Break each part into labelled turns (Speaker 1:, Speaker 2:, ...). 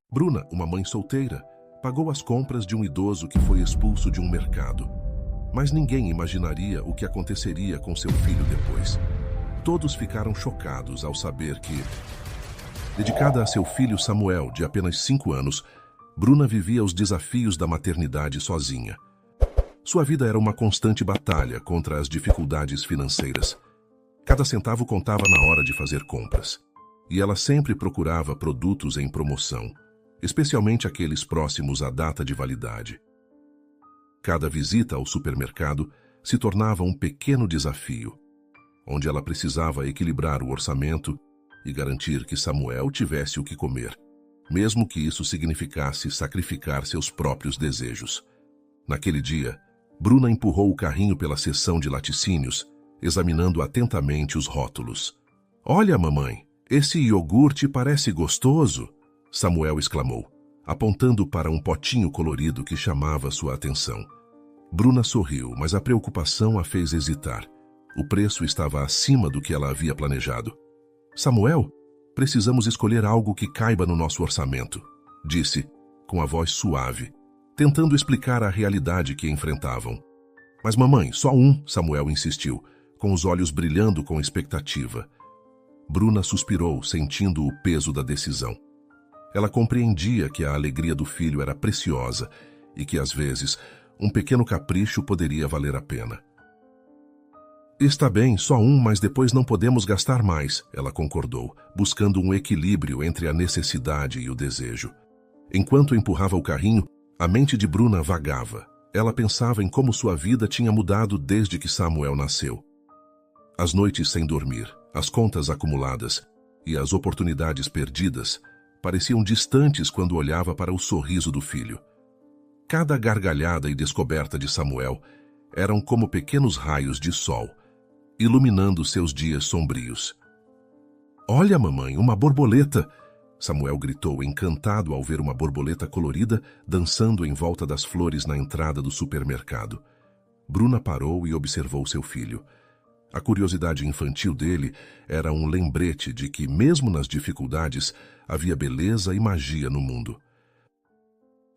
Speaker 1: Bruna, uma mãe solteira, pagou as compras de um idoso que foi expulso de um mercado. Mas ninguém imaginaria o que aconteceria com seu filho depois. Todos ficaram chocados ao saber que, dedicada a seu filho Samuel, de apenas 5 anos, Bruna vivia os desafios da maternidade sozinha. Sua vida era uma constante batalha contra as dificuldades financeiras. Cada centavo contava na hora de fazer compras. E ela sempre procurava produtos em promoção, especialmente aqueles próximos à data de validade. Cada visita ao supermercado se tornava um pequeno desafio, onde ela precisava equilibrar o orçamento e garantir que Samuel tivesse o que comer, mesmo que isso significasse sacrificar seus próprios desejos. Naquele dia, Bruna empurrou o carrinho pela seção de laticínios, examinando atentamente os rótulos. "Olha, mamãe, esse iogurte parece gostoso", Samuel exclamou, apontando para um potinho colorido que chamava sua atenção. Bruna sorriu, mas a preocupação a fez hesitar. O preço estava acima do que ela havia planejado. "Samuel, precisamos escolher algo que caiba no nosso orçamento", disse, com a voz suave, tentando explicar a realidade que enfrentavam. "Mas mamãe, só um", Samuel insistiu, com os olhos brilhando com expectativa. Bruna suspirou, sentindo o peso da decisão. Ela compreendia que a alegria do filho era preciosa e que, às vezes, um pequeno capricho poderia valer a pena. "Está bem, só um, mas depois não podemos gastar mais", ela concordou, buscando um equilíbrio entre a necessidade e o desejo. Enquanto empurrava o carrinho, a mente de Bruna vagava. Ela pensava em como sua vida tinha mudado desde que Samuel nasceu. As noites sem dormir, as contas acumuladas e as oportunidades perdidas pareciam distantes quando olhava para o sorriso do filho. Cada gargalhada e descoberta de Samuel eram como pequenos raios de sol, iluminando seus dias sombrios. "Olha, mamãe, uma borboleta!", Samuel gritou, encantado ao ver uma borboleta colorida dançando em volta das flores na entrada do supermercado. Bruna parou e observou seu filho. A curiosidade infantil dele era um lembrete de que, mesmo nas dificuldades, havia beleza e magia no mundo.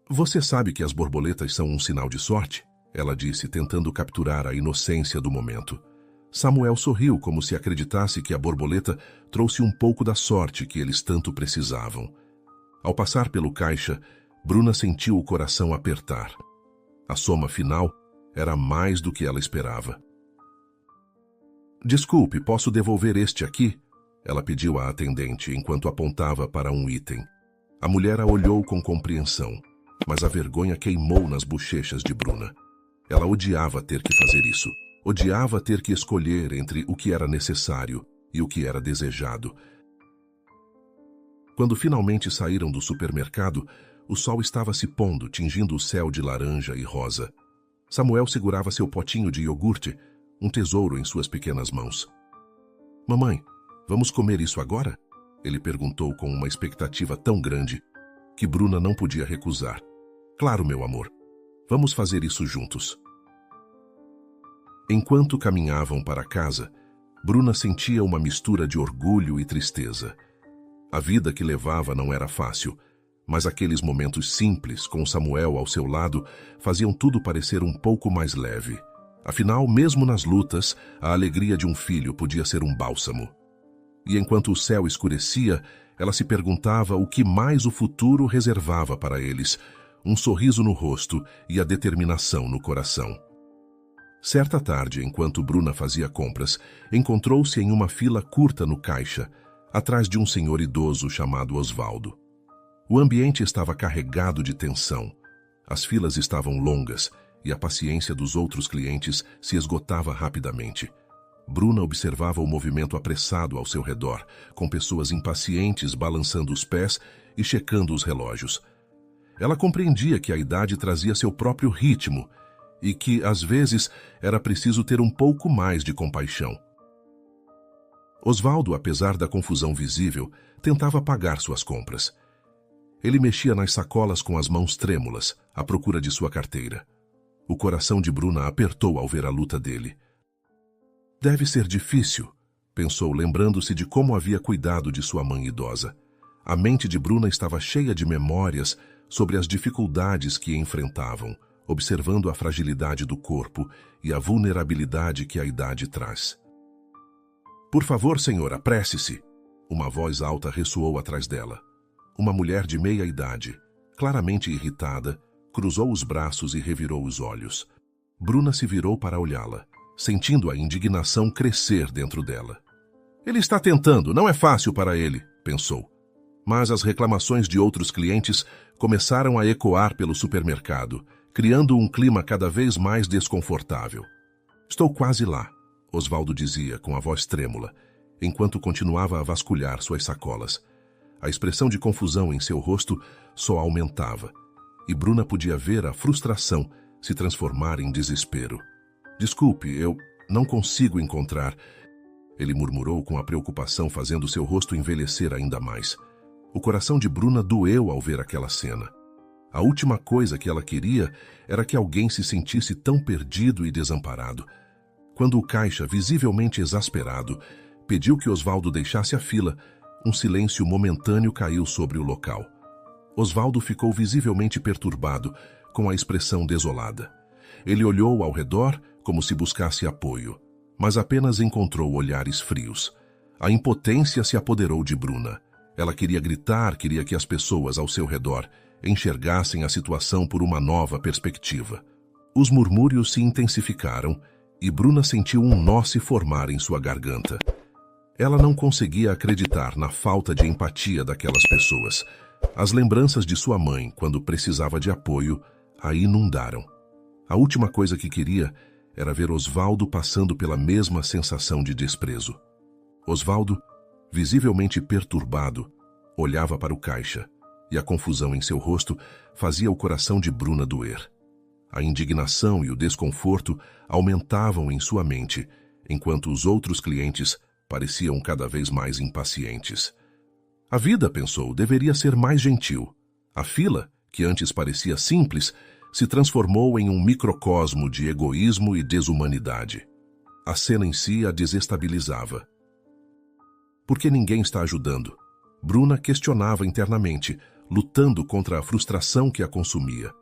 Speaker 1: "Você sabe que as borboletas são um sinal de sorte?", ela disse, tentando capturar a inocência do momento. Samuel sorriu como se acreditasse que a borboleta trouxe um pouco da sorte que eles tanto precisavam. Ao passar pelo caixa, Bruna sentiu o coração apertar. A soma final era mais do que ela esperava. "Desculpe, posso devolver este aqui?", ela pediu à atendente enquanto apontava para um item. A mulher a olhou com compreensão, mas a vergonha queimou nas bochechas de Bruna. Ela odiava ter que fazer isso. Odiava ter que escolher entre o que era necessário e o que era desejado. Quando finalmente saíram do supermercado, o sol estava se pondo, tingindo o céu de laranja e rosa. Samuel segurava seu potinho de iogurte, um tesouro em suas pequenas mãos. "Mamãe, vamos comer isso agora?", ele perguntou com uma expectativa tão grande que Bruna não podia recusar. "Claro, meu amor. Vamos fazer isso juntos." Enquanto caminhavam para casa, Bruna sentia uma mistura de orgulho e tristeza. A vida que levava não era fácil, mas aqueles momentos simples, com Samuel ao seu lado, faziam tudo parecer um pouco mais leve. Afinal, mesmo nas lutas, a alegria de um filho podia ser um bálsamo. E enquanto o céu escurecia, ela se perguntava o que mais o futuro reservava para eles, um sorriso no rosto e a determinação no coração. Certa tarde, enquanto Bruna fazia compras, encontrou-se em uma fila curta no caixa, atrás de um senhor idoso chamado Osvaldo. O ambiente estava carregado de tensão. As filas estavam longas e a paciência dos outros clientes se esgotava rapidamente. Bruna observava o movimento apressado ao seu redor, com pessoas impacientes balançando os pés e checando os relógios. Ela compreendia que a idade trazia seu próprio ritmo e que, às vezes, era preciso ter um pouco mais de compaixão. Osvaldo, apesar da confusão visível, tentava pagar suas compras. Ele mexia nas sacolas com as mãos trêmulas, à procura de sua carteira. O coração de Bruna apertou ao ver a luta dele. "Deve ser difícil", pensou, lembrando-se de como havia cuidado de sua mãe idosa. A mente de Bruna estava cheia de memórias sobre as dificuldades que enfrentavam, observando a fragilidade do corpo e a vulnerabilidade que a idade traz. "Por favor, senhor, apresse-se!" Uma voz alta ressoou atrás dela. Uma mulher de meia idade, claramente irritada, cruzou os braços e revirou os olhos. Bruna se virou para olhá-la, sentindo a indignação crescer dentro dela. "Ele está tentando, não é fácil para ele", pensou. Mas as reclamações de outros clientes começaram a ecoar pelo supermercado, criando um clima cada vez mais desconfortável. "Estou quase lá", Osvaldo dizia com a voz trêmula, enquanto continuava a vasculhar suas sacolas. A expressão de confusão em seu rosto só aumentava, e Bruna podia ver a frustração se transformar em desespero. "Desculpe, eu não consigo encontrar", ele murmurou com a preocupação fazendo seu rosto envelhecer ainda mais. O coração de Bruna doeu ao ver aquela cena. A última coisa que ela queria era que alguém se sentisse tão perdido e desamparado. Quando o caixa, visivelmente exasperado, pediu que Osvaldo deixasse a fila, um silêncio momentâneo caiu sobre o local. Osvaldo ficou visivelmente perturbado, com a expressão desolada. Ele olhou ao redor como se buscasse apoio, mas apenas encontrou olhares frios. A impotência se apoderou de Bruna. Ela queria gritar, queria que as pessoas ao seu redor enxergassem a situação por uma nova perspectiva. Os murmúrios se intensificaram e Bruna sentiu um nó se formar em sua garganta. Ela não conseguia acreditar na falta de empatia daquelas pessoas. As lembranças de sua mãe, quando precisava de apoio, a inundaram. A última coisa que queria era ver Osvaldo passando pela mesma sensação de desprezo. Osvaldo, visivelmente perturbado, olhava para o caixa, e a confusão em seu rosto fazia o coração de Bruna doer. A indignação e o desconforto aumentavam em sua mente, enquanto os outros clientes pareciam cada vez mais impacientes. A vida, pensou, deveria ser mais gentil. A fila, que antes parecia simples, se transformou em um microcosmo de egoísmo e desumanidade. A cena em si a desestabilizava. Por que ninguém está ajudando? Bruna questionava internamente, lutando contra a frustração que a consumia.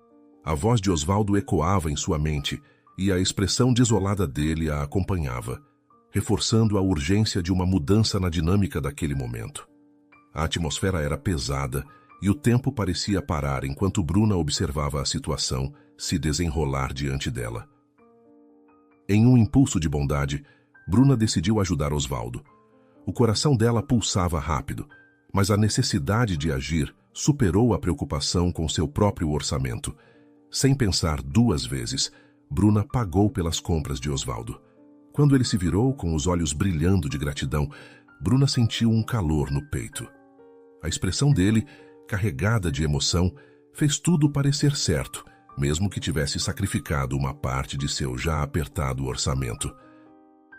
Speaker 1: A voz de Osvaldo ecoava em sua mente e a expressão desolada dele a acompanhava, reforçando a urgência de uma mudança na dinâmica daquele momento. A atmosfera era pesada e o tempo parecia parar enquanto Bruna observava a situação se desenrolar diante dela. Em um impulso de bondade, Bruna decidiu ajudar Osvaldo. O coração dela pulsava rápido, mas a necessidade de agir superou a preocupação com seu próprio orçamento. Sem pensar duas vezes, Bruna pagou pelas compras de Osvaldo. Quando ele se virou com os olhos brilhando de gratidão, Bruna sentiu um calor no peito. A expressão dele, carregada de emoção, fez tudo parecer certo, mesmo que tivesse sacrificado uma parte de seu já apertado orçamento.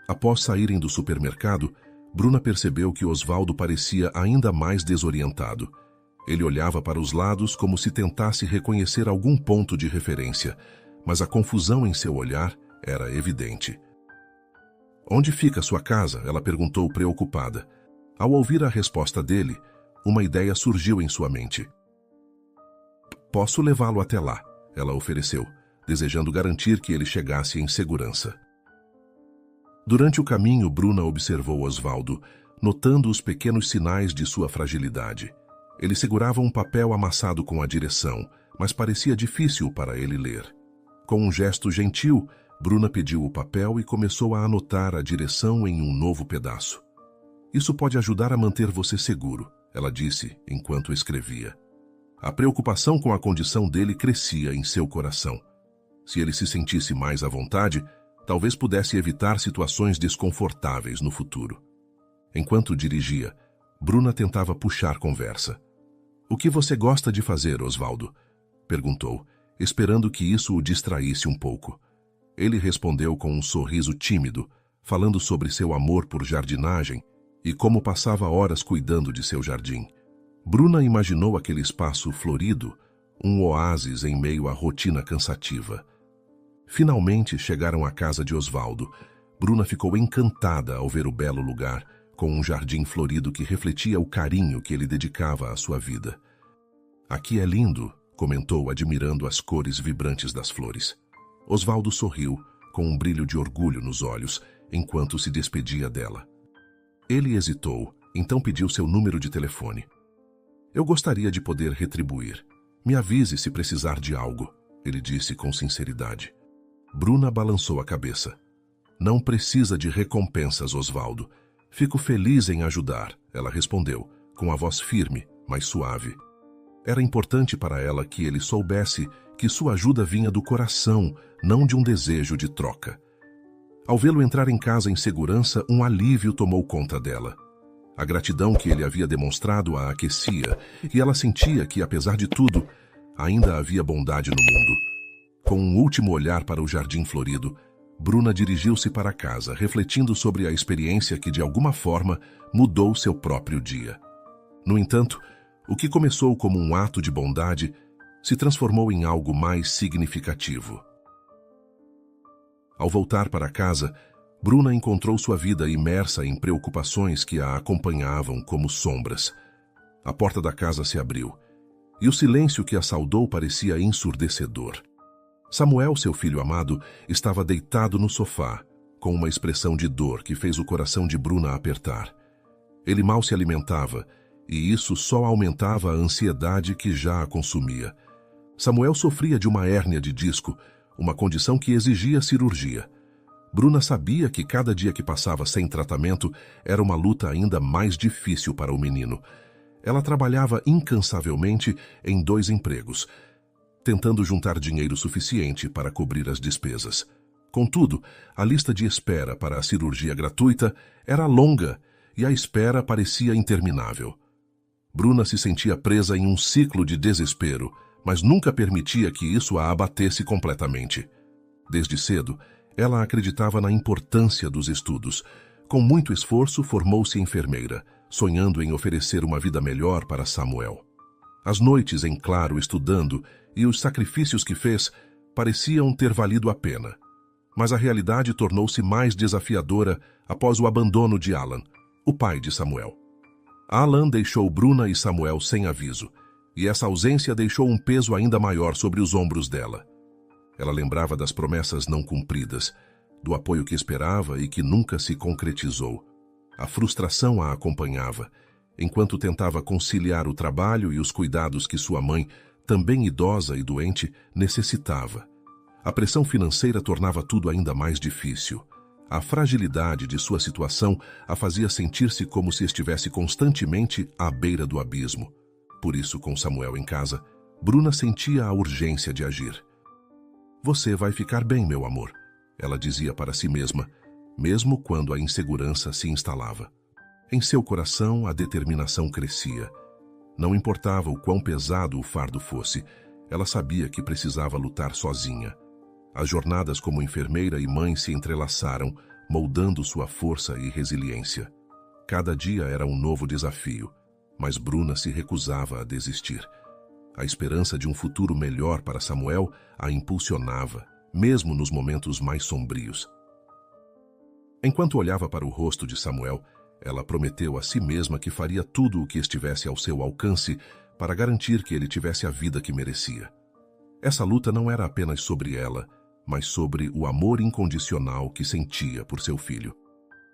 Speaker 1: Após saírem do supermercado, Bruna percebeu que Osvaldo parecia ainda mais desorientado. Ele olhava para os lados como se tentasse reconhecer algum ponto de referência, mas a confusão em seu olhar era evidente. "Onde fica sua casa?" ela perguntou preocupada. Ao ouvir a resposta dele, uma ideia surgiu em sua mente. "Posso levá-lo até lá", ela ofereceu, desejando garantir que ele chegasse em segurança. Durante o caminho, Bruna observou Osvaldo, notando os pequenos sinais de sua fragilidade. Ele segurava um papel amassado com a direção, mas parecia difícil para ele ler. Com um gesto gentil, Bruna pediu o papel e começou a anotar a direção em um novo pedaço. "Isso pode ajudar a manter você seguro", ela disse enquanto escrevia. A preocupação com a condição dele crescia em seu coração. Se ele se sentisse mais à vontade, talvez pudesse evitar situações desconfortáveis no futuro. Enquanto dirigia, Bruna tentava puxar conversa. "O que você gosta de fazer, Osvaldo?" perguntou, esperando que isso o distraísse um pouco. Ele respondeu com um sorriso tímido, falando sobre seu amor por jardinagem e como passava horas cuidando de seu jardim. Bruna imaginou aquele espaço florido, um oásis em meio à rotina cansativa. Finalmente chegaram à casa de Osvaldo. Bruna ficou encantada ao ver o belo lugar, com um jardim florido que refletia o carinho que ele dedicava à sua vida. "Aqui é lindo", comentou, admirando as cores vibrantes das flores. Osvaldo sorriu, com um brilho de orgulho nos olhos, enquanto se despedia dela. Ele hesitou, então pediu seu número de telefone. "Eu gostaria de poder retribuir. Me avise se precisar de algo", ele disse com sinceridade. Bruna balançou a cabeça. "Não precisa de recompensas, Osvaldo. Fico feliz em ajudar", ela respondeu, com a voz firme, mas suave. Era importante para ela que ele soubesse que sua ajuda vinha do coração, não de um desejo de troca. Ao vê-lo entrar em casa em segurança, um alívio tomou conta dela. A gratidão que ele havia demonstrado a aquecia, e ela sentia que, apesar de tudo, ainda havia bondade no mundo. Com um último olhar para o jardim florido, Bruna dirigiu-se para casa, refletindo sobre a experiência que, de alguma forma, mudou seu próprio dia. No entanto, o que começou como um ato de bondade se transformou em algo mais significativo. Ao voltar para casa, Bruna encontrou sua vida imersa em preocupações que a acompanhavam como sombras. A porta da casa se abriu, e o silêncio que a saudou parecia ensurdecedor. Samuel, seu filho amado, estava deitado no sofá, com uma expressão de dor que fez o coração de Bruna apertar. Ele mal se alimentava, e isso só aumentava a ansiedade que já a consumia. Samuel sofria de uma hérnia de disco, uma condição que exigia cirurgia. Bruna sabia que cada dia que passava sem tratamento era uma luta ainda mais difícil para o menino. Ela trabalhava incansavelmente em 2 empregos, tentando juntar dinheiro suficiente para cobrir as despesas. Contudo, a lista de espera para a cirurgia gratuita era longa e a espera parecia interminável. Bruna se sentia presa em um ciclo de desespero, mas nunca permitia que isso a abatesse completamente. Desde cedo, ela acreditava na importância dos estudos. Com muito esforço, formou-se enfermeira, sonhando em oferecer uma vida melhor para Samuel. As noites em claro estudando e os sacrifícios que fez pareciam ter valido a pena. Mas a realidade tornou-se mais desafiadora após o abandono de Alan, o pai de Samuel. Alan deixou Bruna e Samuel sem aviso, e essa ausência deixou um peso ainda maior sobre os ombros dela. Ela lembrava das promessas não cumpridas, do apoio que esperava e que nunca se concretizou. A frustração a acompanhava, enquanto tentava conciliar o trabalho e os cuidados que sua mãe, também idosa e doente, necessitava. A pressão financeira tornava tudo ainda mais difícil. A fragilidade de sua situação a fazia sentir-se como se estivesse constantemente à beira do abismo. Por isso, com Samuel em casa, Bruna sentia a urgência de agir. "Você vai ficar bem, meu amor", ela dizia para si mesma, mesmo quando a insegurança se instalava. Em seu coração, a determinação crescia. Não importava o quão pesado o fardo fosse, ela sabia que precisava lutar sozinha. As jornadas como enfermeira e mãe se entrelaçaram, moldando sua força e resiliência. Cada dia era um novo desafio, mas Bruna se recusava a desistir. A esperança de um futuro melhor para Samuel a impulsionava, mesmo nos momentos mais sombrios. Enquanto olhava para o rosto de Samuel, ela prometeu a si mesma que faria tudo o que estivesse ao seu alcance para garantir que ele tivesse a vida que merecia. Essa luta não era apenas sobre ela, mas sobre o amor incondicional que sentia por seu filho.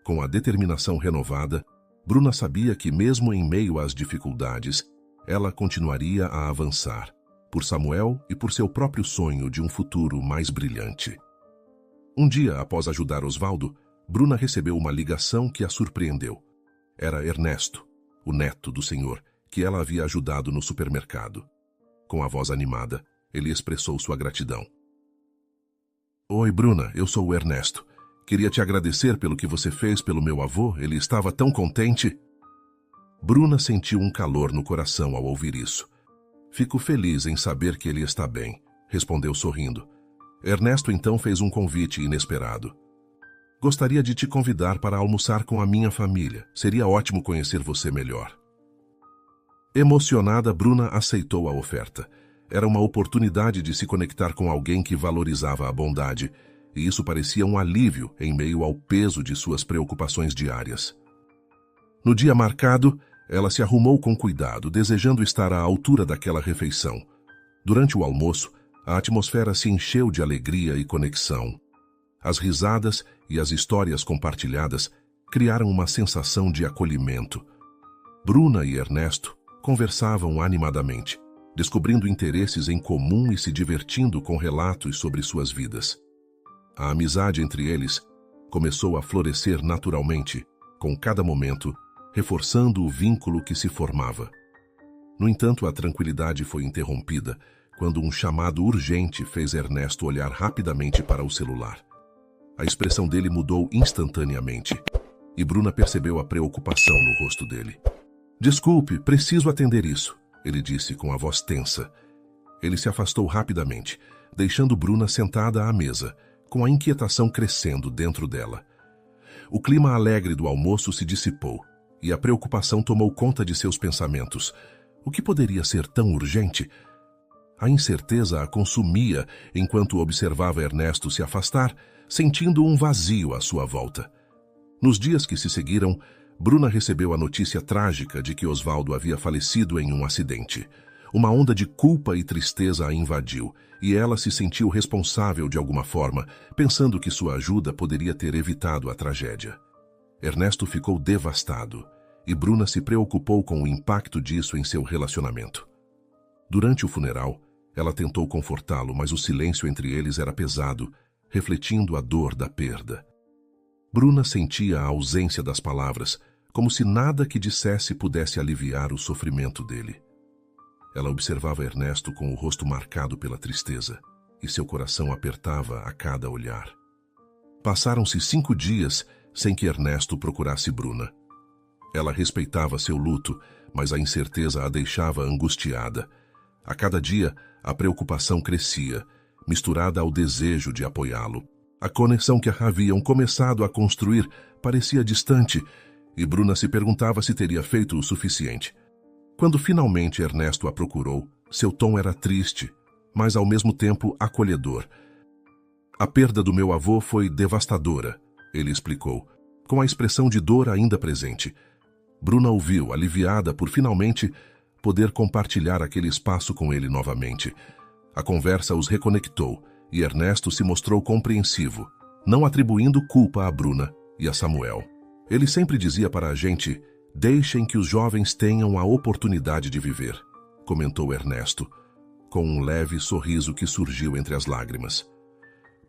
Speaker 1: Com a determinação renovada, Bruna sabia que, mesmo em meio às dificuldades, ela continuaria a avançar, por Samuel e por seu próprio sonho de um futuro mais brilhante. Um dia, após ajudar Osvaldo, Bruna recebeu uma ligação que a surpreendeu. Era Ernesto, o neto do senhor, que ela havia ajudado no supermercado. Com a voz animada, ele expressou sua gratidão. "Oi, Bruna, eu sou o Ernesto. Queria te agradecer pelo que você fez pelo meu avô, ele estava tão contente." Bruna sentiu um calor no coração ao ouvir isso. "Fico feliz em saber que ele está bem", respondeu sorrindo. Ernesto então fez um convite inesperado. "Gostaria de te convidar para almoçar com a minha família. Seria ótimo conhecer você melhor." Emocionada, Bruna aceitou a oferta. Era uma oportunidade de se conectar com alguém que valorizava a bondade, e isso parecia um alívio em meio ao peso de suas preocupações diárias. No dia marcado, ela se arrumou com cuidado, desejando estar à altura daquela refeição. Durante o almoço, a atmosfera se encheu de alegria e conexão. As risadas e as histórias compartilhadas criaram uma sensação de acolhimento. Bruna e Ernesto conversavam animadamente, descobrindo interesses em comum e se divertindo com relatos sobre suas vidas. A amizade entre eles começou a florescer naturalmente, com cada momento, reforçando o vínculo que se formava. No entanto, a tranquilidade foi interrompida quando um chamado urgente fez Ernesto olhar rapidamente para o celular. A expressão dele mudou instantaneamente, e Bruna percebeu a preocupação no rosto dele. "Desculpe, preciso atender isso", ele disse com a voz tensa. Ele se afastou rapidamente, deixando Bruna sentada à mesa, com a inquietação crescendo dentro dela. O clima alegre do almoço se dissipou, e a preocupação tomou conta de seus pensamentos. O que poderia ser tão urgente? A incerteza a consumia enquanto observava Ernesto se afastar, sentindo um vazio à sua volta. Nos dias que se seguiram, Bruna recebeu a notícia trágica de que Osvaldo havia falecido em um acidente. Uma onda de culpa e tristeza a invadiu, e ela se sentiu responsável de alguma forma, pensando que sua ajuda poderia ter evitado a tragédia. Ernesto ficou devastado, e Bruna se preocupou com o impacto disso em seu relacionamento. Durante o funeral, ela tentou confortá-lo, mas o silêncio entre eles era pesado, refletindo a dor da perda. Bruna sentia a ausência das palavras, como se nada que dissesse pudesse aliviar o sofrimento dele. Ela observava Ernesto com o rosto marcado pela tristeza, e seu coração apertava a cada olhar. Passaram-se 5 dias sem que Ernesto procurasse Bruna. Ela respeitava seu luto, mas a incerteza a deixava angustiada. A cada dia, a preocupação crescia, misturada ao desejo de apoiá-lo. A conexão que haviam começado a construir parecia distante, e Bruna se perguntava se teria feito o suficiente. Quando finalmente Ernesto a procurou, seu tom era triste, mas ao mesmo tempo acolhedor. "A perda do meu avô foi devastadora", ele explicou, com a expressão de dor ainda presente. Bruna ouviu, aliviada por finalmente poder compartilhar aquele espaço com ele novamente. A conversa os reconectou, e Ernesto se mostrou compreensivo, não atribuindo culpa a Bruna e a Samuel. Ele sempre dizia para a gente: "Deixem que os jovens tenham a oportunidade de viver", comentou Ernesto, com um leve sorriso que surgiu entre as lágrimas.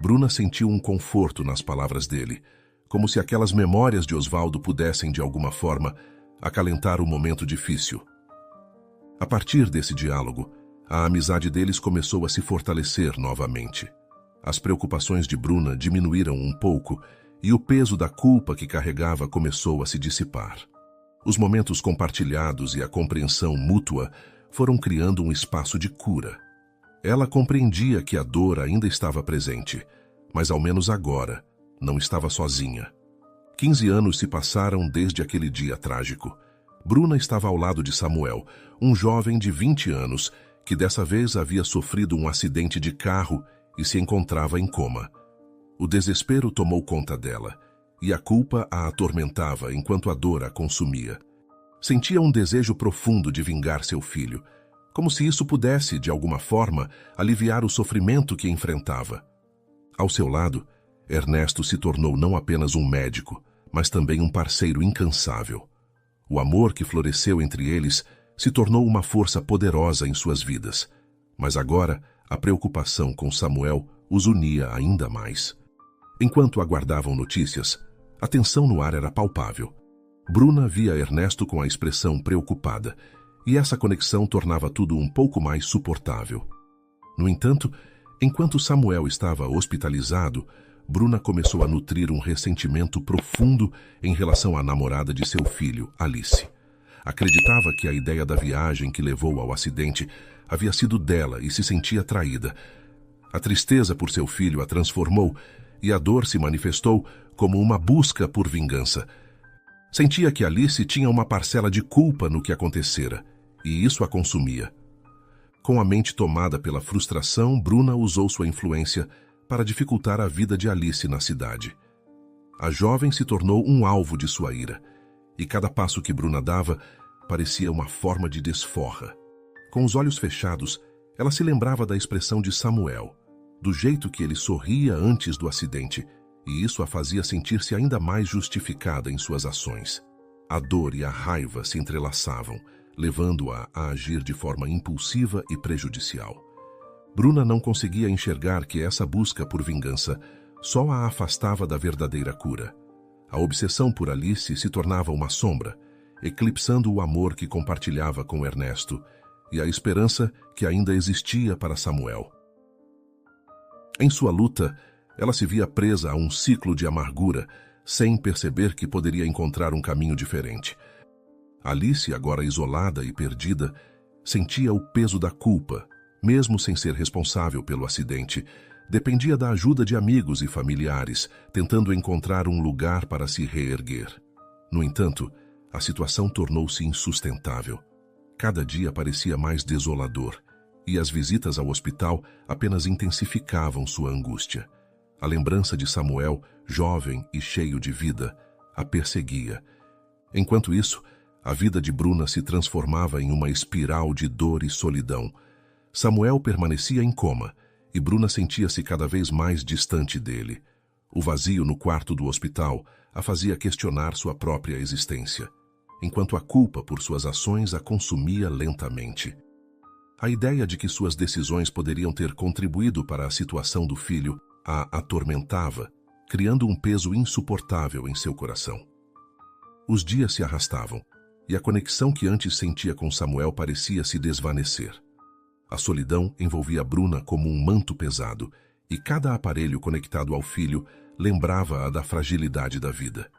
Speaker 1: Bruna sentiu um conforto nas palavras dele, como se aquelas memórias de Osvaldo pudessem, de alguma forma, acalentar o momento difícil. A partir desse diálogo, a amizade deles começou a se fortalecer novamente. As preocupações de Bruna diminuíram um pouco e o peso da culpa que carregava começou a se dissipar. Os momentos compartilhados e a compreensão mútua foram criando um espaço de cura. Ela compreendia que a dor ainda estava presente, mas ao menos agora não estava sozinha. 15 anos se passaram desde aquele dia trágico. Bruna estava ao lado de Samuel, um jovem de 20 anos, que dessa vez havia sofrido um acidente de carro e se encontrava em coma. O desespero tomou conta dela, e a culpa a atormentava enquanto a dor a consumia. Sentia um desejo profundo de vingar seu filho, como se isso pudesse, de alguma forma, aliviar o sofrimento que enfrentava. Ao seu lado, Ernesto se tornou não apenas um médico, mas também um parceiro incansável. O amor que floresceu entre eles se tornou uma força poderosa em suas vidas, mas agora a preocupação com Samuel os unia ainda mais. Enquanto aguardavam notícias, a tensão no ar era palpável. Bruna via Ernesto com a expressão preocupada, e essa conexão tornava tudo um pouco mais suportável. No entanto, enquanto Samuel estava hospitalizado, Bruna começou a nutrir um ressentimento profundo em relação à namorada de seu filho, Alice. Acreditava que a ideia da viagem que levou ao acidente havia sido dela e se sentia traída. A tristeza por seu filho a transformou e a dor se manifestou como uma busca por vingança. Sentia que Alice tinha uma parcela de culpa no que acontecera, e isso a consumia. Com a mente tomada pela frustração, Bruna usou sua influência para dificultar a vida de Alice na cidade. A jovem se tornou um alvo de sua ira, e cada passo que Bruna dava parecia uma forma de desforra. Com os olhos fechados, ela se lembrava da expressão de Samuel, do jeito que ele sorria antes do acidente, e isso a fazia sentir-se ainda mais justificada em suas ações. A dor e a raiva se entrelaçavam, levando-a a agir de forma impulsiva e prejudicial. Bruna não conseguia enxergar que essa busca por vingança só a afastava da verdadeira cura. A obsessão por Alice se tornava uma sombra, eclipsando o amor que compartilhava com Ernesto e a esperança que ainda existia para Samuel. Em sua luta, ela se via presa a um ciclo de amargura, sem perceber que poderia encontrar um caminho diferente. Alice, agora isolada e perdida, sentia o peso da culpa, mesmo sem ser responsável pelo acidente. Dependia da ajuda de amigos e familiares, tentando encontrar um lugar para se reerguer. No entanto, a situação tornou-se insustentável. Cada dia parecia mais desolador, e as visitas ao hospital apenas intensificavam sua angústia. A lembrança de Samuel, jovem e cheio de vida, a perseguia. Enquanto isso, a vida de Bruna se transformava em uma espiral de dor e solidão. Samuel permanecia em coma, e Bruna sentia-se cada vez mais distante dele. O vazio no quarto do hospital a fazia questionar sua própria existência, enquanto a culpa por suas ações a consumia lentamente. A ideia de que suas decisões poderiam ter contribuído para a situação do filho a atormentava, criando um peso insuportável em seu coração. Os dias se arrastavam, e a conexão que antes sentia com Samuel parecia se desvanecer. A solidão envolvia Bruna como um manto pesado, e cada aparelho conectado ao filho lembrava-a da fragilidade da vida.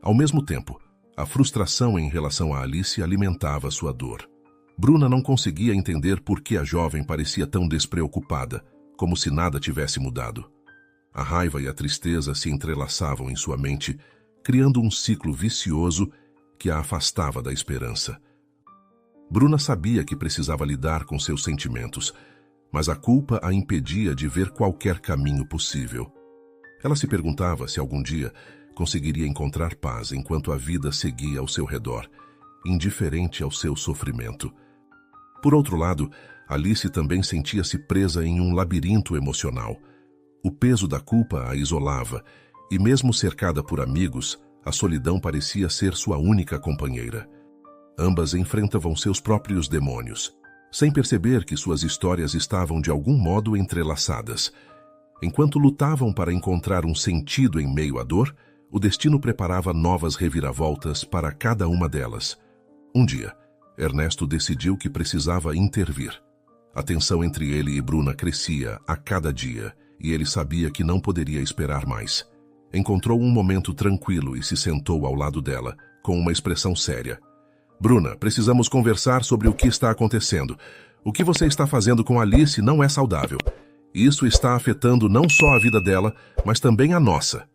Speaker 1: Ao mesmo tempo, a frustração em relação a Alice alimentava sua dor. Bruna não conseguia entender por que a jovem parecia tão despreocupada, como se nada tivesse mudado. A raiva e a tristeza se entrelaçavam em sua mente, criando um ciclo vicioso que a afastava da esperança. Bruna sabia que precisava lidar com seus sentimentos, mas a culpa a impedia de ver qualquer caminho possível. Ela se perguntava se algum dia conseguiria encontrar paz enquanto a vida seguia ao seu redor, indiferente ao seu sofrimento. Por outro lado, Alice também sentia-se presa em um labirinto emocional. O peso da culpa a isolava, e mesmo cercada por amigos, a solidão parecia ser sua única companheira. Ambas enfrentavam seus próprios demônios, sem perceber que suas histórias estavam de algum modo entrelaçadas. Enquanto lutavam para encontrar um sentido em meio à dor, o destino preparava novas reviravoltas para cada uma delas. Um dia, Ernesto decidiu que precisava intervir. A tensão entre ele e Bruna crescia a cada dia, e ele sabia que não poderia esperar mais. Encontrou um momento tranquilo e se sentou ao lado dela, com uma expressão séria. Bruna, precisamos conversar sobre o que está acontecendo. O que você está fazendo com Alice não é saudável. Isso está afetando não só a vida dela, mas também a nossa.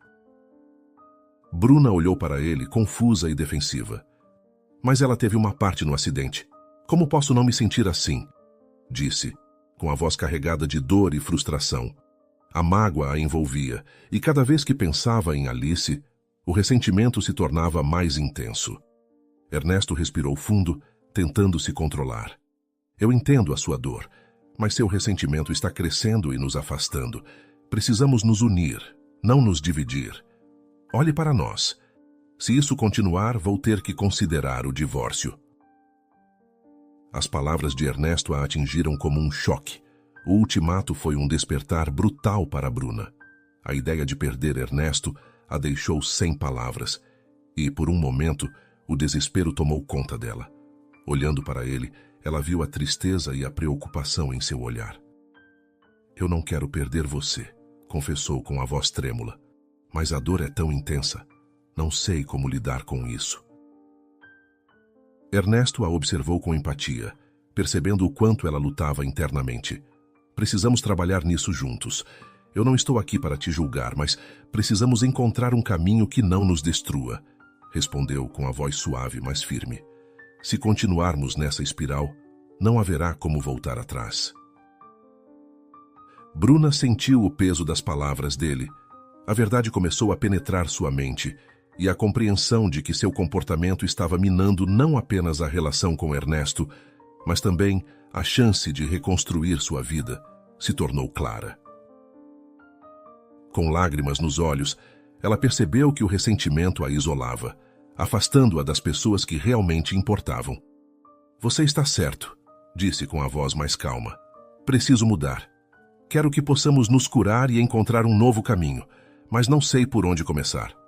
Speaker 1: Bruna olhou para ele, confusa e defensiva. Mas ela teve uma parte no acidente. Como posso não me sentir assim? Disse, com a voz carregada de dor e frustração. A mágoa a envolvia, e cada vez que pensava em Alice, o ressentimento se tornava mais intenso. Ernesto respirou fundo, tentando se controlar. Eu entendo a sua dor, mas seu ressentimento está crescendo e nos afastando. Precisamos nos unir, não nos dividir. Olhe para nós. Se isso continuar, vou ter que considerar o divórcio. As palavras de Ernesto a atingiram como um choque. O ultimato foi um despertar brutal para Bruna. A ideia de perder Ernesto a deixou sem palavras, e, por um momento, o desespero tomou conta dela. Olhando para ele, ela viu a tristeza e a preocupação em seu olhar. Eu não quero perder você, confessou com a voz trêmula. Mas a dor é tão intensa. Não sei como lidar com isso. Ernesto a observou com empatia, percebendo o quanto ela lutava internamente. Precisamos trabalhar nisso juntos. Eu não estou aqui para te julgar, mas precisamos encontrar um caminho que não nos destrua, respondeu com a voz suave, mas firme. Se continuarmos nessa espiral, não haverá como voltar atrás. Bruna sentiu o peso das palavras dele. A verdade começou a penetrar sua mente, e a compreensão de que seu comportamento estava minando não apenas a relação com Ernesto, mas também a chance de reconstruir sua vida, se tornou clara. Com lágrimas nos olhos, ela percebeu que o ressentimento a isolava, afastando-a das pessoas que realmente importavam. "Você está certo", disse com a voz mais calma. "Preciso mudar. Quero que possamos nos curar e encontrar um novo caminho, mas não sei por onde começar.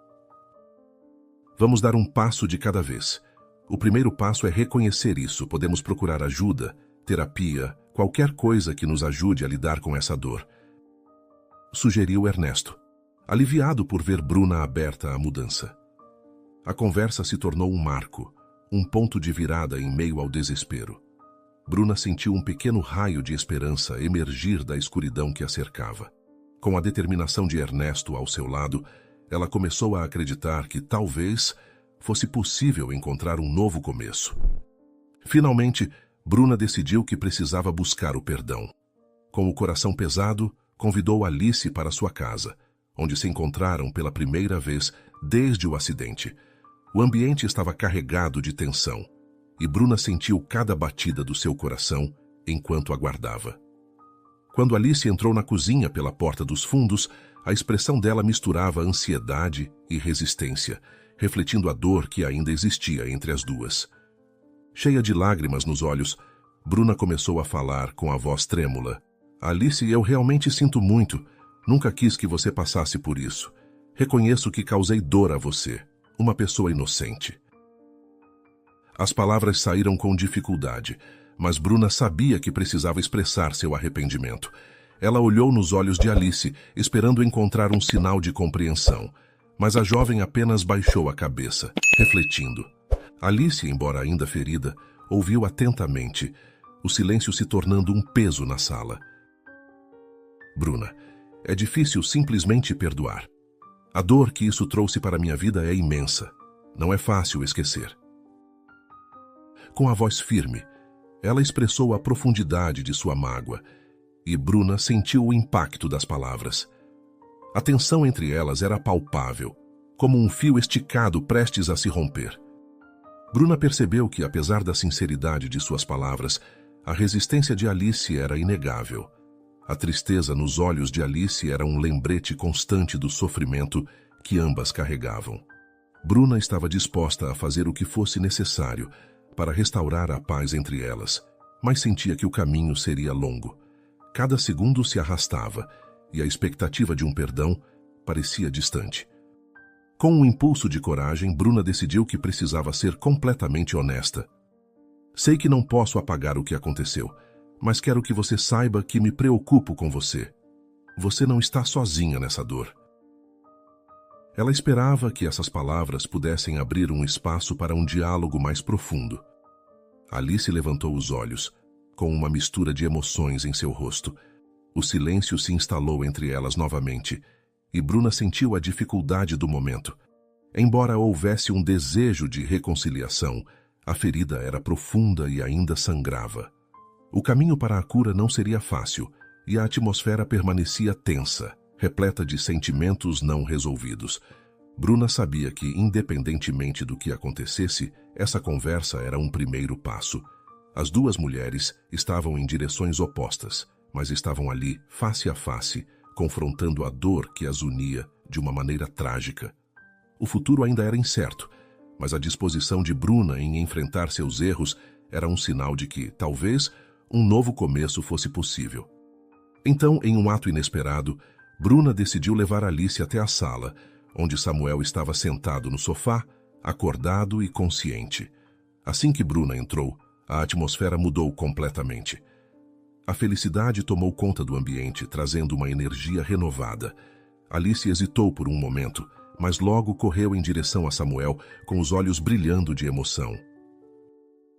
Speaker 1: Vamos dar um passo de cada vez. O primeiro passo é reconhecer isso. Podemos procurar ajuda, terapia, qualquer coisa que nos ajude a lidar com essa dor", sugeriu Ernesto, aliviado por ver Bruna aberta à mudança. A conversa se tornou um marco, um ponto de virada em meio ao desespero. Bruna sentiu um pequeno raio de esperança emergir da escuridão que a cercava. Com a determinação de Ernesto ao seu lado, ela começou a acreditar que talvez fosse possível encontrar um novo começo. Finalmente, Bruna decidiu que precisava buscar o perdão. Com o coração pesado, convidou Alice para sua casa, onde se encontraram pela primeira vez desde o acidente. O ambiente estava carregado de tensão, e Bruna sentiu cada batida do seu coração enquanto aguardava. Quando Alice entrou na cozinha pela porta dos fundos, a expressão dela misturava ansiedade e resistência, refletindo a dor que ainda existia entre as duas. Cheia de lágrimas nos olhos, Bruna começou a falar com a voz trêmula. "Alice, eu realmente sinto muito. Nunca quis que você passasse por isso. Reconheço que causei dor a você, uma pessoa inocente." As palavras saíram com dificuldade, mas Bruna sabia que precisava expressar seu arrependimento. Ela olhou nos olhos de Alice, esperando encontrar um sinal de compreensão, mas a jovem apenas baixou a cabeça, refletindo. Alice, embora ainda ferida, ouviu atentamente, o silêncio se tornando um peso na sala. "Bruna, é difícil simplesmente perdoar. A dor que isso trouxe para minha vida é imensa. Não é fácil esquecer." Com a voz firme, ela expressou a profundidade de sua mágoa, e Bruna sentiu o impacto das palavras. A tensão entre elas era palpável, como um fio esticado prestes a se romper. Bruna percebeu que, apesar da sinceridade de suas palavras, a resistência de Alice era inegável. A tristeza nos olhos de Alice era um lembrete constante do sofrimento que ambas carregavam. Bruna estava disposta a fazer o que fosse necessário para restaurar a paz entre elas, mas sentia que o caminho seria longo. Cada segundo se arrastava, e a expectativa de um perdão parecia distante. Com um impulso de coragem, Bruna decidiu que precisava ser completamente honesta. "Sei que não posso apagar o que aconteceu, mas quero que você saiba que me preocupo com você. Você não está sozinha nessa dor." Ela esperava que essas palavras pudessem abrir um espaço para um diálogo mais profundo. Alice levantou os olhos, com uma mistura de emoções em seu rosto. O silêncio se instalou entre elas novamente, e Bruna sentiu a dificuldade do momento. Embora houvesse um desejo de reconciliação, a ferida era profunda e ainda sangrava. O caminho para a cura não seria fácil, e a atmosfera permanecia tensa, repleta de sentimentos não resolvidos. Bruna sabia que, independentemente do que acontecesse, essa conversa era um primeiro passo. As duas mulheres estavam em direções opostas, mas estavam ali, face a face, confrontando a dor que as unia de uma maneira trágica. O futuro ainda era incerto, mas a disposição de Bruna em enfrentar seus erros era um sinal de que, talvez, um novo começo fosse possível. Então, em um ato inesperado, Bruna decidiu levar Alice até a sala, onde Samuel estava sentado no sofá, acordado e consciente. Assim que Bruna entrou, a atmosfera mudou completamente. A felicidade tomou conta do ambiente, trazendo uma energia renovada. Alice hesitou por um momento, mas logo correu em direção a Samuel, com os olhos brilhando de emoção.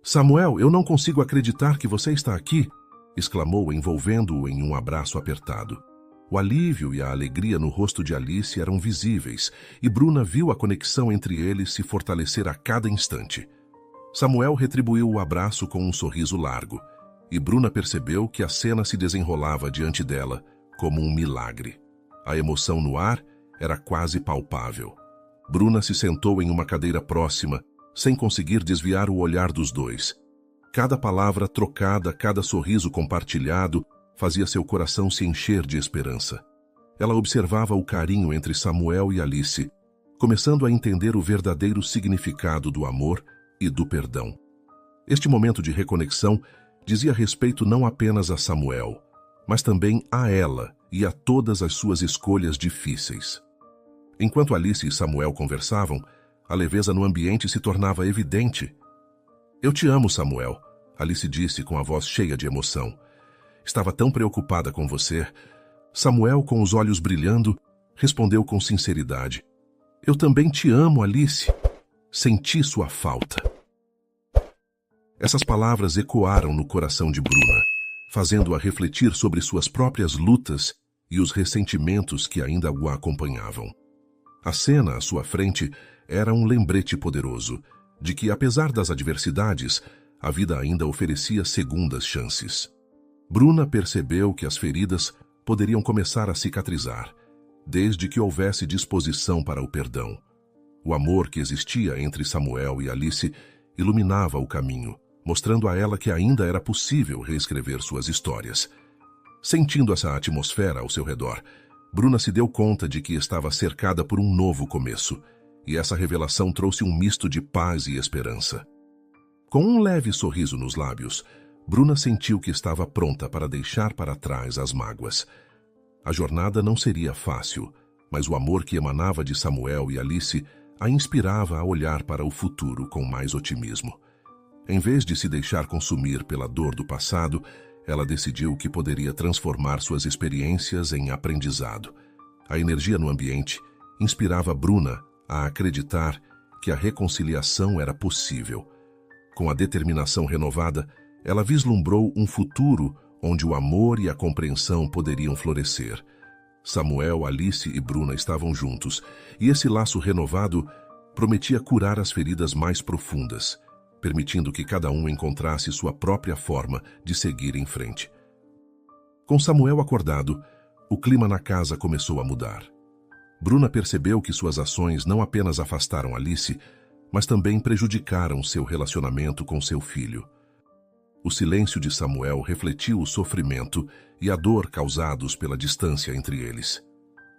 Speaker 1: "Samuel, eu não consigo acreditar que você está aqui!" exclamou, envolvendo-o em um abraço apertado. O alívio e a alegria no rosto de Alice eram visíveis, e Bruna viu a conexão entre eles se fortalecer a cada instante. Samuel retribuiu o abraço com um sorriso largo, e Bruna percebeu que a cena se desenrolava diante dela como um milagre. A emoção no ar era quase palpável. Bruna se sentou em uma cadeira próxima, sem conseguir desviar o olhar dos dois. Cada palavra trocada, cada sorriso compartilhado, fazia seu coração se encher de esperança. Ela observava o carinho entre Samuel e Alice, começando a entender o verdadeiro significado do amor e do perdão. Este momento de reconexão dizia respeito não apenas a Samuel, mas também a ela e a todas as suas escolhas difíceis. Enquanto Alice e Samuel conversavam, a leveza no ambiente se tornava evidente. "Eu te amo, Samuel", Alice disse com a voz cheia de emoção. "Estava tão preocupada com você." Samuel, com os olhos brilhando, respondeu com sinceridade: "Eu também te amo, Alice. Senti sua falta." Essas palavras ecoaram no coração de Bruna, fazendo-a refletir sobre suas próprias lutas e os ressentimentos que ainda o acompanhavam. A cena à sua frente era um lembrete poderoso de que, apesar das adversidades, a vida ainda oferecia segundas chances. Bruna percebeu que as feridas poderiam começar a cicatrizar, desde que houvesse disposição para o perdão. O amor que existia entre Samuel e Alice iluminava o caminho, mostrando a ela que ainda era possível reescrever suas histórias. Sentindo essa atmosfera ao seu redor, Bruna se deu conta de que estava cercada por um novo começo, e essa revelação trouxe um misto de paz e esperança. Com um leve sorriso nos lábios, Bruna sentiu que estava pronta para deixar para trás as mágoas. A jornada não seria fácil, mas o amor que emanava de Samuel e Alice a inspirava a olhar para o futuro com mais otimismo. Em vez de se deixar consumir pela dor do passado, ela decidiu que poderia transformar suas experiências em aprendizado. A energia no ambiente inspirava Bruna a acreditar que a reconciliação era possível. Com a determinação renovada, ela vislumbrou um futuro onde o amor e a compreensão poderiam florescer. Samuel, Alice e Bruna estavam juntos, e esse laço renovado prometia curar as feridas mais profundas, permitindo que cada um encontrasse sua própria forma de seguir em frente. Com Samuel acordado, o clima na casa começou a mudar. Bruna percebeu que suas ações não apenas afastaram Alice, mas também prejudicaram seu relacionamento com seu filho. O silêncio de Samuel refletiu o sofrimento e a dor causados pela distância entre eles.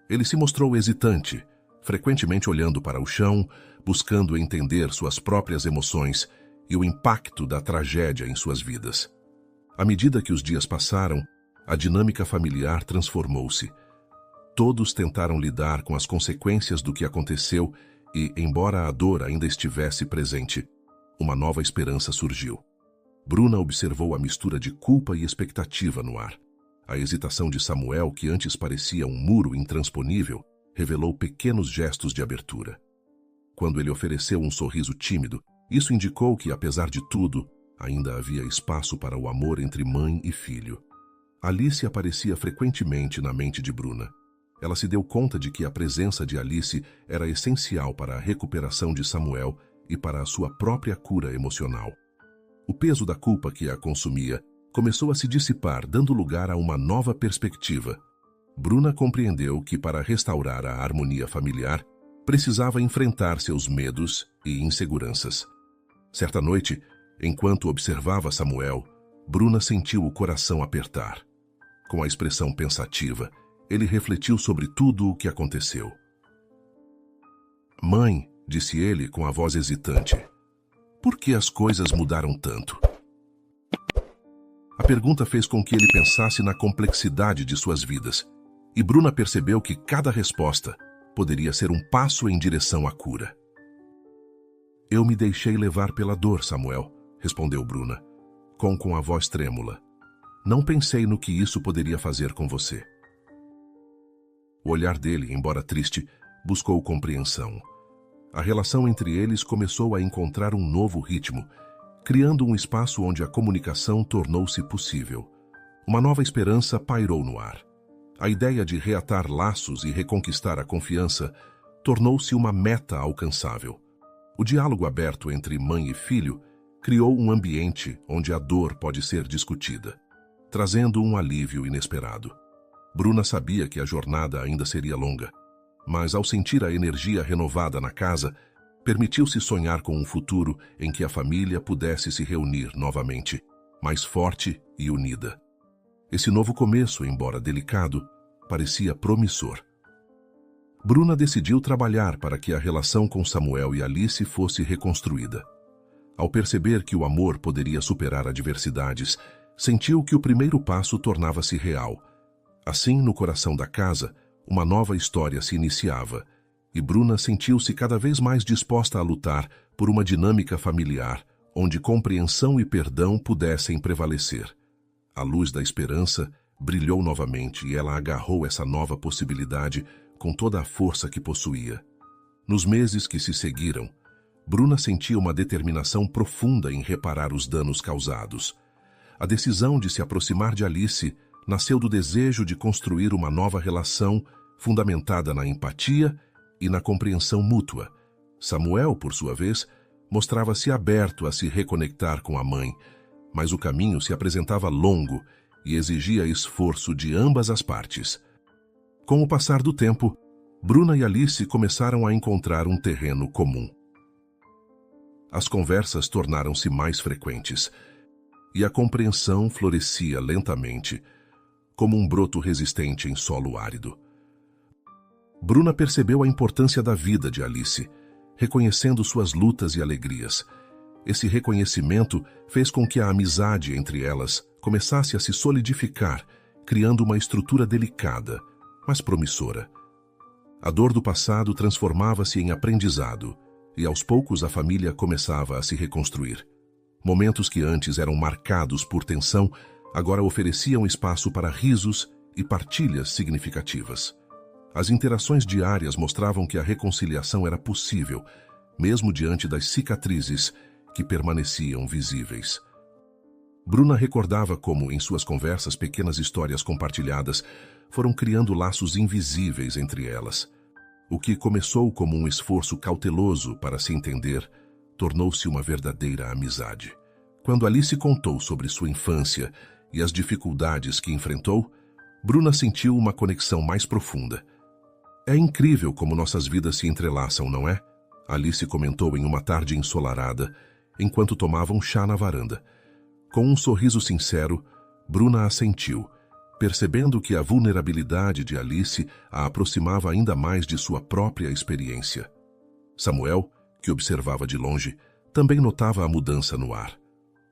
Speaker 1: Ele se mostrou hesitante, frequentemente olhando para o chão, buscando entender suas próprias emoções e o impacto da tragédia em suas vidas. À medida que os dias passaram, a dinâmica familiar transformou-se. Todos tentaram lidar com as consequências do que aconteceu e, embora a dor ainda estivesse presente, uma nova esperança surgiu. Bruna observou a mistura de culpa e expectativa no ar. A hesitação de Samuel, que antes parecia um muro intransponível, revelou pequenos gestos de abertura. Quando ele ofereceu um sorriso tímido, isso indicou que, apesar de tudo, ainda havia espaço para o amor entre mãe e filho. Alice aparecia frequentemente na mente de Bruna. Ela se deu conta de que a presença de Alice era essencial para a recuperação de Samuel e para a sua própria cura emocional. O peso da culpa que a consumia começou a se dissipar, dando lugar a uma nova perspectiva. Bruna compreendeu que, para restaurar a harmonia familiar, precisava enfrentar seus medos e inseguranças. Certa noite, enquanto observava Samuel, Bruna sentiu o coração apertar. Com a expressão pensativa, ele refletiu sobre tudo o que aconteceu. "Mãe", disse ele com a voz hesitante, "por que as coisas mudaram tanto?" A pergunta fez com que ele pensasse na complexidade de suas vidas, e Bruna percebeu que cada resposta poderia ser um passo em direção à cura. "Eu me deixei levar pela dor, Samuel", respondeu Bruna, com a voz trêmula. "Não pensei no que isso poderia fazer com você." O olhar dele, embora triste, buscou compreensão. A relação entre eles começou a encontrar um novo ritmo, criando um espaço onde a comunicação tornou-se possível. Uma nova esperança pairou no ar. A ideia de reatar laços e reconquistar a confiança tornou-se uma meta alcançável. O diálogo aberto entre mãe e filho criou um ambiente onde a dor pode ser discutida, trazendo um alívio inesperado. Bruna sabia que a jornada ainda seria longa, mas ao sentir a energia renovada na casa, permitiu-se sonhar com um futuro em que a família pudesse se reunir novamente, mais forte e unida. Esse novo começo, embora delicado, parecia promissor. Bruna decidiu trabalhar para que a relação com Samuel e Alice fosse reconstruída. Ao perceber que o amor poderia superar adversidades, sentiu que o primeiro passo tornava-se real. Assim, no coração da casa, uma nova história se iniciava, e Bruna sentiu-se cada vez mais disposta a lutar por uma dinâmica familiar, onde compreensão e perdão pudessem prevalecer. A luz da esperança brilhou novamente e ela agarrou essa nova possibilidade com toda a força que possuía. Nos meses que se seguiram, Bruna sentia uma determinação profunda em reparar os danos causados. A decisão de se aproximar de Alice nasceu do desejo de construir uma nova relação fundamentada na empatia e na compreensão mútua. Samuel, por sua vez, mostrava-se aberto a se reconectar com a mãe, mas o caminho se apresentava longo e exigia esforço de ambas as partes. Com o passar do tempo, Bruna e Alice começaram a encontrar um terreno comum. As conversas tornaram-se mais frequentes e a compreensão florescia lentamente, como um broto resistente em solo árido. Bruna percebeu a importância da vida de Alice, reconhecendo suas lutas e alegrias. Esse reconhecimento fez com que a amizade entre elas começasse a se solidificar, criando uma estrutura delicada, mas promissora. A dor do passado transformava-se em aprendizado, e aos poucos a família começava a se reconstruir. Momentos que antes eram marcados por tensão, agora ofereciam espaço para risos e partilhas significativas. As interações diárias mostravam que a reconciliação era possível, mesmo diante das cicatrizes que permaneciam visíveis. Bruna recordava como, em suas conversas, pequenas histórias compartilhadas foram criando laços invisíveis entre elas. O que começou como um esforço cauteloso para se entender, tornou-se uma verdadeira amizade. Quando Alice contou sobre sua infância e as dificuldades que enfrentou, Bruna sentiu uma conexão mais profunda. É incrível como nossas vidas se entrelaçam, não é? Alice comentou em uma tarde ensolarada, enquanto tomavam chá na varanda. Com um sorriso sincero, Bruna assentiu, percebendo que a vulnerabilidade de Alice a aproximava ainda mais de sua própria experiência. Samuel, que observava de longe, também notava a mudança no ar.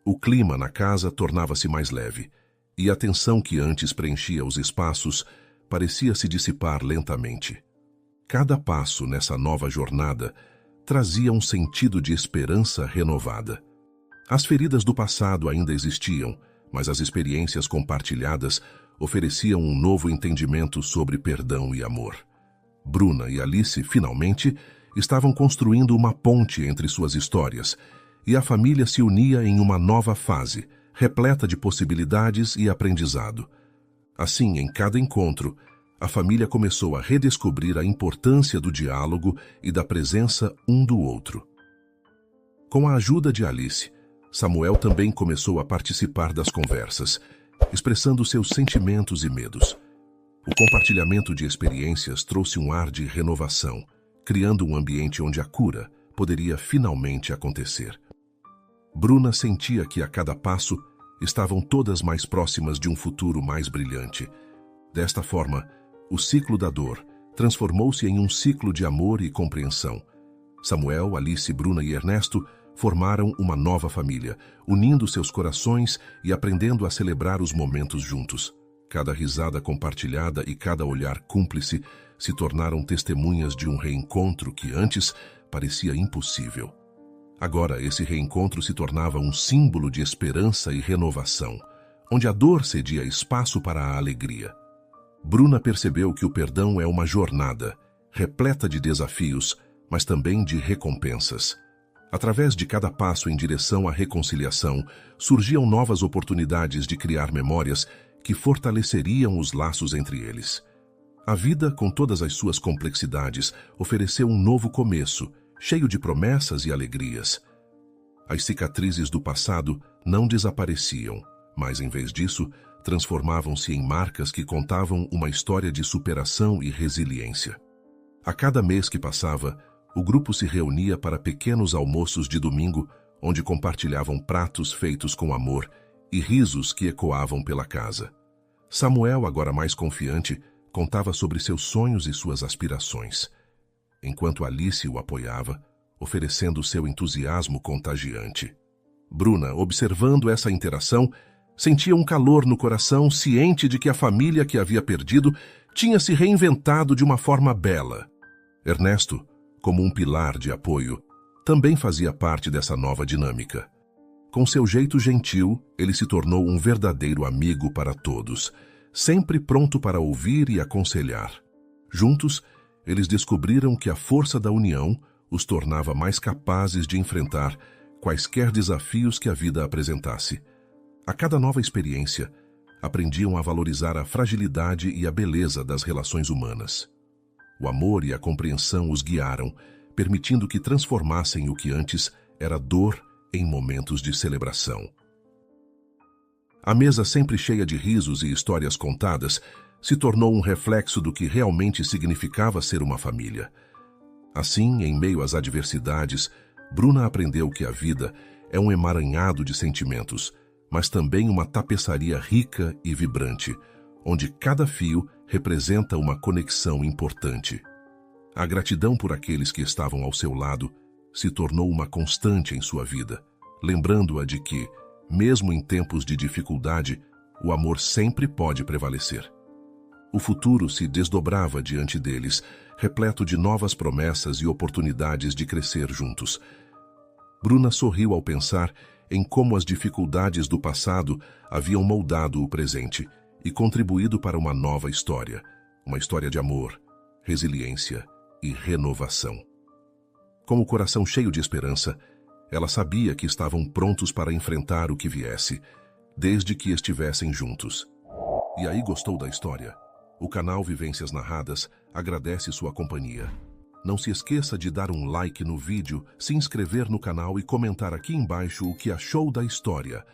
Speaker 1: O clima na casa tornava-se mais leve, e a tensão que antes preenchia os espaços parecia se dissipar lentamente. Cada passo nessa nova jornada trazia um sentido de esperança renovada. As feridas do passado ainda existiam, mas as experiências compartilhadas ofereciam um novo entendimento sobre perdão e amor. Bruna e Alice, finalmente, estavam construindo uma ponte entre suas histórias, e a família se unia em uma nova fase, repleta de possibilidades e aprendizado. Assim, em cada encontro, a família começou a redescobrir a importância do diálogo e da presença um do outro. Com a ajuda de Alice, Samuel também começou a participar das conversas, expressando seus sentimentos e medos. O compartilhamento de experiências trouxe um ar de renovação, criando um ambiente onde a cura poderia finalmente acontecer. Bruna sentia que a cada passo estavam todas mais próximas de um futuro mais brilhante. Desta forma, o ciclo da dor transformou-se em um ciclo de amor e compreensão. Samuel, Alice, Bruna e Ernesto formaram uma nova família, unindo seus corações e aprendendo a celebrar os momentos juntos. Cada risada compartilhada e cada olhar cúmplice se tornaram testemunhas de um reencontro que antes parecia impossível. Agora, esse reencontro se tornava um símbolo de esperança e renovação, onde a dor cedia espaço para a alegria. Bruna percebeu que o perdão é uma jornada, repleta de desafios, mas também de recompensas. Através de cada passo em direção à reconciliação, surgiam novas oportunidades de criar memórias que fortaleceriam os laços entre eles. A vida, com todas as suas complexidades, ofereceu um novo começo, cheio de promessas e alegrias. As cicatrizes do passado não desapareciam, mas, em vez disso, transformavam-se em marcas que contavam uma história de superação e resiliência. A cada mês que passava, o grupo se reunia para pequenos almoços de domingo, onde compartilhavam pratos feitos com amor e risos que ecoavam pela casa. Samuel, agora mais confiante, contava sobre seus sonhos e suas aspirações, enquanto Alice o apoiava, oferecendo seu entusiasmo contagiante. Bruna, observando essa interação, sentia um calor no coração, ciente de que a família que havia perdido tinha se reinventado de uma forma bela. Ernesto, como um pilar de apoio, também fazia parte dessa nova dinâmica. Com seu jeito gentil, ele se tornou um verdadeiro amigo para todos, sempre pronto para ouvir e aconselhar. Juntos, eles descobriram que a força da união os tornava mais capazes de enfrentar quaisquer desafios que a vida apresentasse. A cada nova experiência, aprendiam a valorizar a fragilidade e a beleza das relações humanas. O amor e a compreensão os guiaram, permitindo que transformassem o que antes era dor em momentos de celebração. A mesa, sempre cheia de risos e histórias contadas, se tornou um reflexo do que realmente significava ser uma família. Assim, em meio às adversidades, Bruna aprendeu que a vida é um emaranhado de sentimentos, mas também uma tapeçaria rica e vibrante, onde cada fio representa uma conexão importante. A gratidão por aqueles que estavam ao seu lado se tornou uma constante em sua vida, lembrando-a de que, mesmo em tempos de dificuldade, o amor sempre pode prevalecer. O futuro se desdobrava diante deles, repleto de novas promessas e oportunidades de crescer juntos. Bruna sorriu ao pensar em como as dificuldades do passado haviam moldado o presente e contribuído para uma nova história, uma história de amor, resiliência e renovação. Com o coração cheio de esperança, ela sabia que estavam prontos para enfrentar o que viesse, desde que estivessem juntos. E aí, gostou da história? O canal Vivências Narradas agradece sua companhia. Não se esqueça de dar um like no vídeo, se inscrever no canal e comentar aqui embaixo o que achou da história.